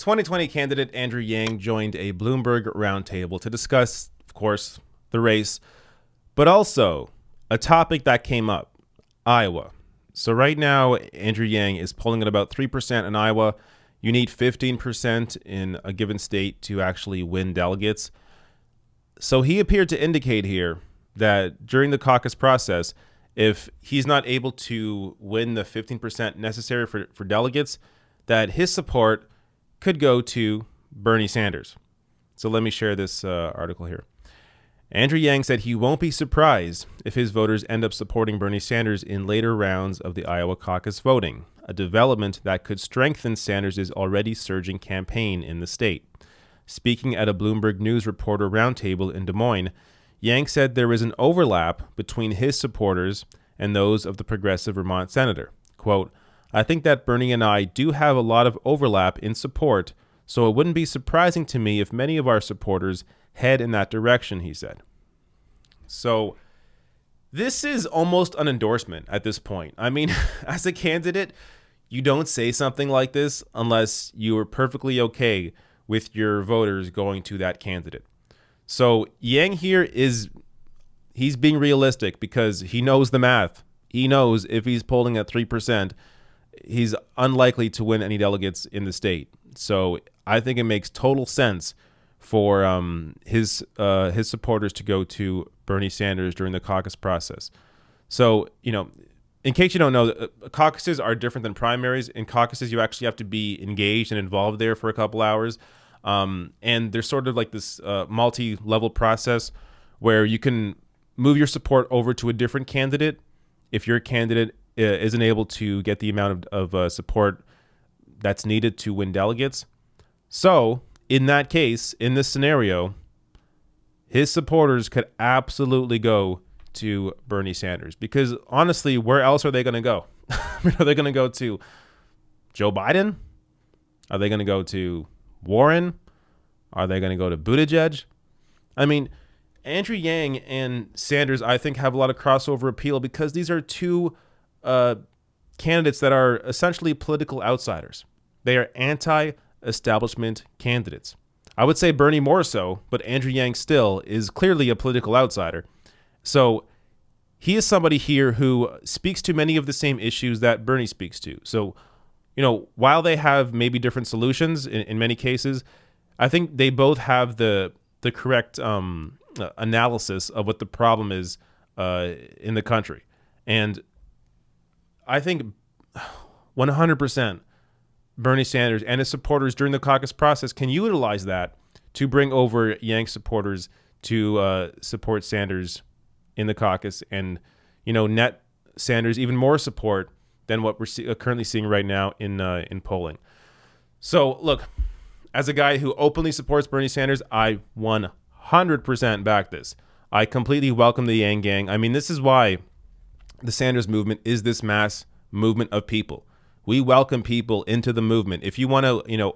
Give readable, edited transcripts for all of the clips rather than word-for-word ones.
2020 candidate Andrew Yang joined a Bloomberg roundtable to discuss, of course, the race, but also a topic that came up, Iowa. So right now, Andrew Yang is polling at about 3% in Iowa. You need 15% in a given state to actually win delegates. So he appeared to indicate here that during the caucus process, if he's not able to win the 15% necessary for delegates, that his support could go to Bernie Sanders. So let me share this article here. Andrew Yang said he won't be surprised if his voters end up supporting Bernie Sanders in later rounds of the Iowa caucus voting, a development that could strengthen Sanders' already surging campaign in the state. Speaking at a Bloomberg News reporter roundtable in Des Moines, Yang said there is an overlap between his supporters and those of the progressive Vermont senator. Quote, I think that Bernie and I do have a lot of overlap in support, so it wouldn't be surprising to me if many of our supporters head in that direction, he said. So this is almost an endorsement at this point. I mean, as a candidate, you don't say something like this unless you are perfectly okay with your voters going to that candidate. So Yang here he's being realistic because he knows the math. He knows if he's polling at 3%, he's unlikely to win any delegates in the state. So I think it makes total sense for his supporters to go to Bernie Sanders during the caucus process. So, in case you don't know, caucuses are different than primaries. In caucuses, you actually have to be engaged and involved there for a couple hours. And there's sort of like this multi-level process where you can move your support over to a different candidate if your candidate isn't able to get the amount of support that's needed to win delegates. So in that case, in this scenario, his supporters could absolutely go to Bernie Sanders because honestly, where else are they going to go? Are they going to go to Joe Biden? Are they going to go to Warren? Are they going to go to Buttigieg? I mean, Andrew Yang and Sanders, I think, have a lot of crossover appeal because these are two candidates that are essentially political outsiders. They are anti-establishment candidates. I would say Bernie more so, but Andrew Yang still is clearly a political outsider. So he is somebody here who speaks to many of the same issues that Bernie speaks to. So, while they have maybe different solutions in many cases, I think they both have the correct analysis of what the problem is in the country. And I think 100% Bernie Sanders and his supporters during the caucus process can utilize that to bring over Yang supporters to support Sanders in the caucus and, net Sanders even more support than what we're currently seeing right now in polling. So, look, as a guy who openly supports Bernie Sanders, I 100% back this. I completely welcome the Yang Gang. I mean, this is why the Sanders movement is this mass movement of people. We welcome people into the movement. If you want to,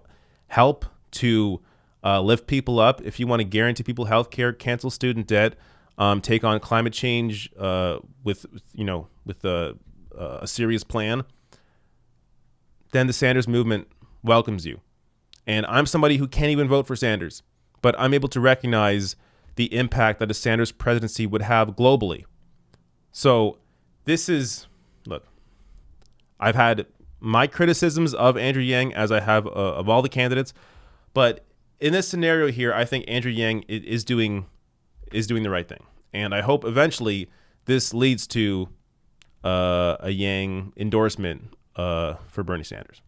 help to lift people up, if you want to guarantee people health care, cancel student debt, take on climate change with a serious plan, then the Sanders movement welcomes you. And I'm somebody who can't even vote for Sanders, but I'm able to recognize the impact that a Sanders presidency would have globally. So look, I've had my criticisms of Andrew Yang as I have of all the candidates, but in this scenario here, I think Andrew Yang is doing the right thing. And I hope eventually this leads to a Yang endorsement for Bernie Sanders.